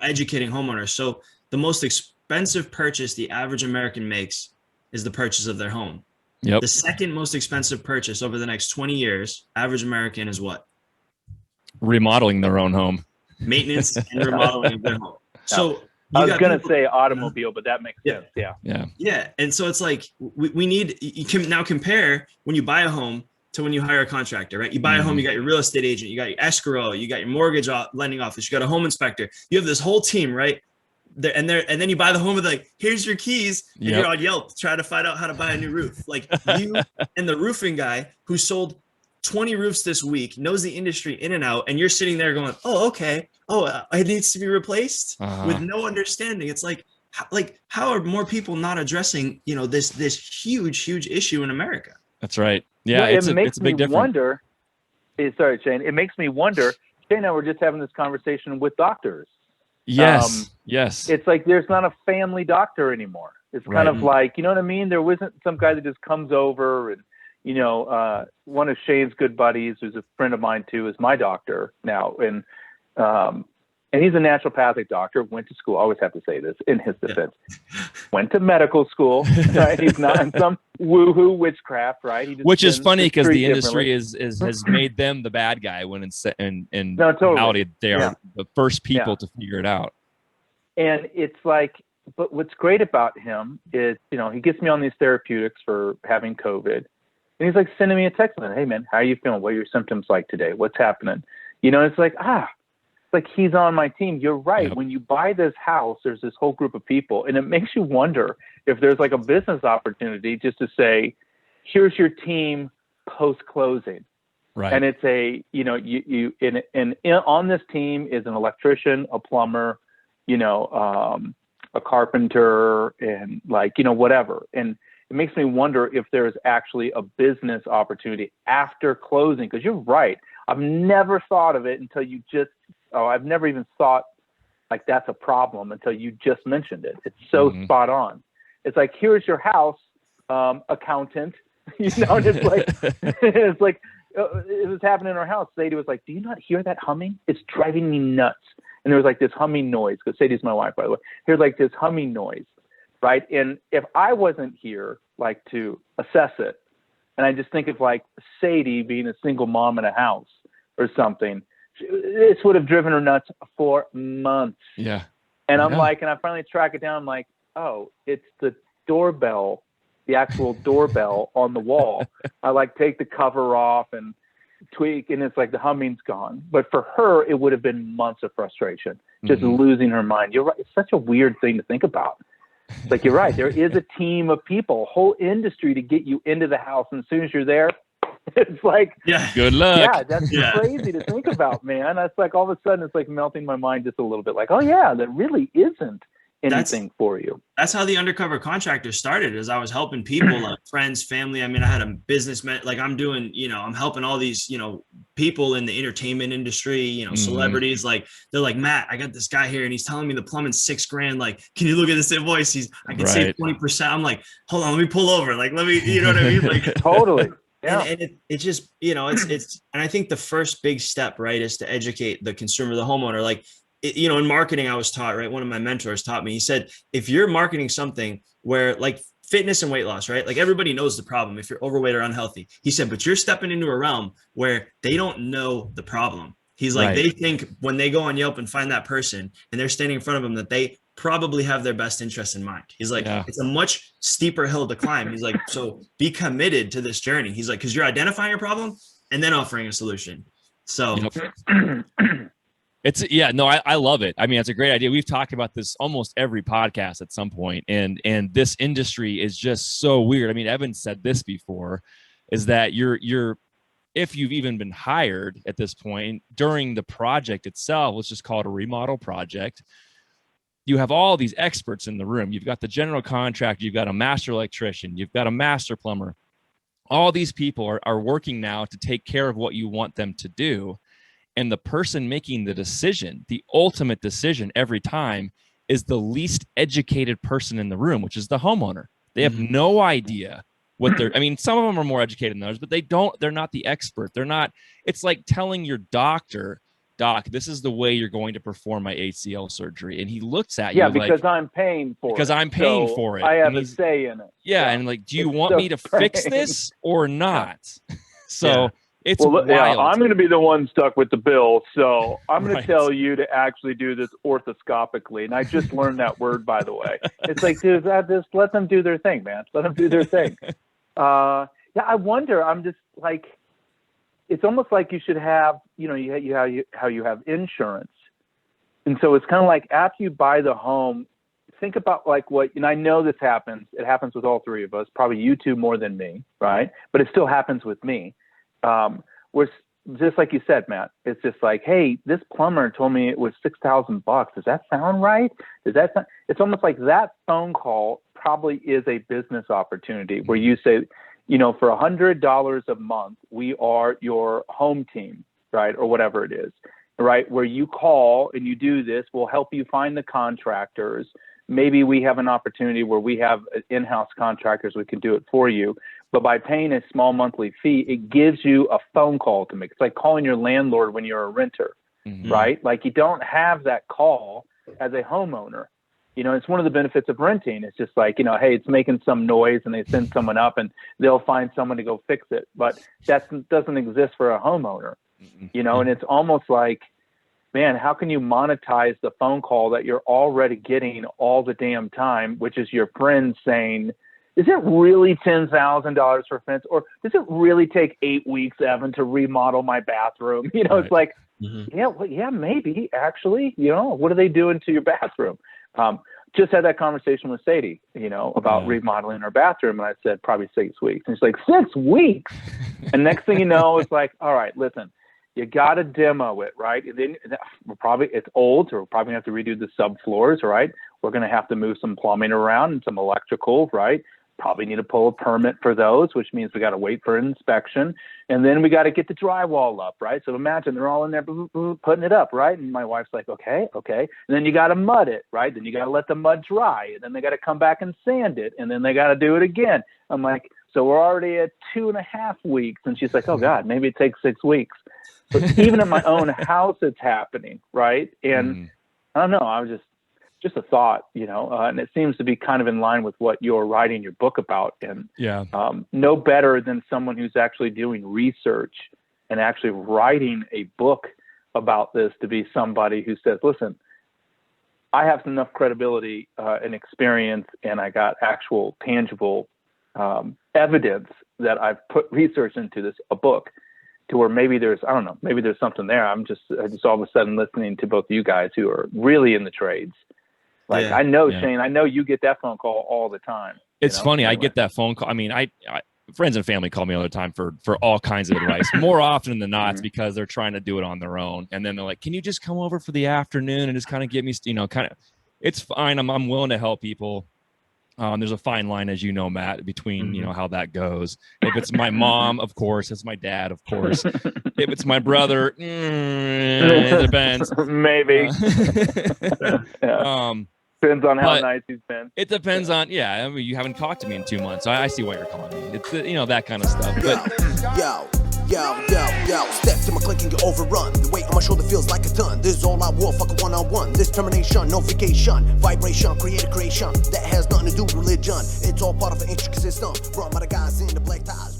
educating homeowners. So the most expensive purchase the average American makes is the purchase of their home. Yep. The second most expensive purchase over the next 20 years, average American, is what? Remodeling their own home. Maintenance and remodeling of their home. So I was going to say automobile, but that makes sense. Yeah. And so it's like you can now compare when you buy a home to when you hire a contractor, right? You buy a home, you got your real estate agent, you got your escrow, you got your mortgage lending office, you got a home inspector. You have this whole team, right? And then you buy the home with like, here's your keys, and you're on Yelp trying to find out how to buy a new roof. Like you and the roofing guy who sold 20 roofs this week knows the industry in and out, and you're sitting there going, oh, okay. Oh, it needs to be replaced with no understanding. It's like how are more people not addressing, this huge issue in America? That's right. Yeah, it's a big difference. Sorry, Shane. It makes me wonder. Shane and I were just having this conversation with doctors. Yes. Yes. It's like there's not a family doctor anymore. It's kind of like, you know what I mean? There wasn't some guy that just comes over and, one of Shane's good buddies, who's a friend of mine too, is my doctor now. And he's a naturopathic doctor, went to school. I always have to say this in his defense. Went to medical school, right? He's not in some woo-hoo witchcraft, right? Which is funny because the industry has made them the bad guy when in reality they are the first people to figure it out. And it's like, but what's great about him is, he gets me on these therapeutics for having COVID. And he's like sending me a text, hey man, how are you feeling? What are your symptoms like today? What's happening? It's like, it's like he's on my team. You're right. Yep. When you buy this house, there's this whole group of people, and it makes you wonder if there's like a business opportunity just to say, here's your team post closing. Right. And it's on this team is an electrician, a plumber, a carpenter, and whatever. And it makes me wonder if there's actually a business opportunity after closing. Because you're right. I've never thought of it until I've never even thought like that's a problem until you just mentioned it. It's so spot on. It's like, here's your house, accountant. And it's like, it was happening in our house. Sadie was like, do you not hear that humming? It's driving me nuts. And there was like this humming noise, because Sadie's my wife, by the way. Here's like this humming noise. Right. And if I wasn't here, like to assess it, and I just think of like Sadie being a single mom in a house or something, this would have driven her nuts for months. Yeah. And I'm like, and I finally track it down. I'm like, oh, it's the doorbell, the actual doorbell on the wall. I like take the cover off and tweak, and it's like the humming's gone. But for her, it would have been months of frustration, just losing her mind. You're right. It's such a weird thing to think about. Like, you're right. There is a team of people, whole industry to get you into the house. And as soon as you're there, it's like, good luck. Yeah, that's crazy to think about, man. That's like all of a sudden it's like melting my mind just a little bit. Like, oh yeah, that really isn't anything for you. That's how the undercover contractor started, is I was helping people, like friends, family. I mean, I had a businessman, like I'm doing, I'm helping all these, people in the entertainment industry, celebrities. Like, they're like, Matt, I got this guy here and he's telling me the plumbing's $6,000. Like, can you look at this invoice? I can save 20%. I'm like, hold on, let me pull over. Like, let me, you know what I mean? Like, totally. Yeah. And it just, it's, and I think the first big step, right, is to educate the consumer, the homeowner. Like, in marketing, I was taught, right? One of my mentors taught me, he said, if you're marketing something where like fitness and weight loss, right? Like everybody knows the problem if you're overweight or unhealthy. He said, but you're stepping into a realm where they don't know the problem. He's like, they think when they go on Yelp and find that person and they're standing in front of them, that they probably have their best interest in mind. He's like, it's a much steeper hill to climb. He's like, so be committed to this journey. He's like, because you're identifying a problem and then offering a solution. So I love it. I mean, it's a great idea. We've talked about this almost every podcast at some point, and this industry is just so weird. I mean, Evan said this before, is that you're if you've even been hired at this point during the project itself, let's just call it a remodel project, you have all these experts in the room. You've got the general contractor, you've got a master electrician, you've got a master plumber. All these people are working now to take care of what you want them to do. And the person making the decision, the ultimate decision every time, is the least educated person in the room, which is the homeowner. They have no idea what I mean, some of them are more educated than others, but they're not the expert. It's like telling your doctor Doc, this is the way you're going to perform my ACL surgery. And he looks at you Yeah, because like, I'm paying for it. because I'm paying So for it. I have And a he's- say in it. Yeah, and like, do you It's want so me to fix strange. this or not? So Yeah. it's Well, wild. yeah, I'm going to be the one stuck with the bill, so I'm going Right. to tell you to actually do this orthoscopically. And I just learned that word, by the way. It's like, dude, just let them do their thing, man. Let them do their thing. Yeah, I wonder. I'm just like, it's almost like you should have, you know, how you have insurance. And so it's kind of like after you buy the home, think about like what, and I know this happens. It happens with all three of us, probably you two more than me, right? But it still happens with me. Where just like you said, Matt, it's just like, hey, this plumber told me it was $6,000. Does that sound right? It's almost like that phone call probably is a business opportunity where you say, you know, for $100 a month, we are your home team, right? Or whatever it is, right? Where you call and you do this, we'll help you find the contractors. Maybe we have an opportunity where we have in-house contractors, we can do it for you. But by paying a small monthly fee, it gives you a phone call to make. It's like calling your landlord when you're a renter, right? Like you don't have that call as a homeowner. You know, it's one of the benefits of renting. It's just like, you know, hey, it's making some noise and they send someone up and they'll find someone to go fix it. But that doesn't exist for a homeowner, you know, and it's almost like, man, how can you monetize the phone call that you're already getting all the damn time, which is your friend saying, is it really $10,000 for fence? Or does it really take 8 weeks, Evan, to remodel my bathroom? You know, It's like, yeah, well, yeah, maybe actually, you know, what are they doing to your bathroom? Just had that conversation with Sadie, you know, about remodeling her bathroom. And I said, probably 6 weeks. And she's like, 6 weeks. And next thing you know, it's like, all right, listen, you got to demo it, right? And then it's old, so we're probably gonna have to redo the subfloors, right? We're going to have to move some plumbing around and some electrical, right? Probably need to pull a permit for those, which means we got to wait for an inspection. And then we got to get the drywall up, right? So imagine they're all in there putting it up, right? And my wife's like, okay. And then you got to mud it, right? Then you got to let the mud dry. And then they got to come back and sand it. And then they got to do it again. I'm like, so we're already at 2.5 weeks. And she's like, oh God, maybe it takes 6 weeks. But even in my own house, it's happening, right? And I don't know, I was just a thought, you know, and it seems to be kind of in line with what you're writing your book about. And no better than someone who's actually doing research and actually writing a book about this to be somebody who says, listen, I have enough credibility and experience, and I got actual tangible evidence that I've put research into this, a book, to where maybe there's, I don't know, maybe there's something there. I just all of a sudden listening to both of you guys who are really in the trades. Like, I know, Shane, I know you get that phone call all the time. It's funny. Anyway. I get that phone call. I mean, I friends and family call me all the time for all kinds of advice. More often than not, it's because they're trying to do it on their own. And then they're like, can you just come over for the afternoon and just kind of get me, you know, kind of, it's fine. I'm willing to help people. There's a fine line, as you know, Matt, between, you know, how that goes. If it's my mom, of course. It's my dad, of course. If it's my brother, it depends. Maybe. Depends on how nice he's been. It depends on, I mean, you haven't talked to me in 2 months, so I see why you're calling me. It's, you know, that kind of stuff. But Yo, step to my click and get overrun. The weight on my shoulder feels like a ton. This is all I want, fuck a one-on-one. This termination, no vacation. Vibration, create a creation that has nothing to do with religion. It's all part of an intricate system run by the guys in the black ties.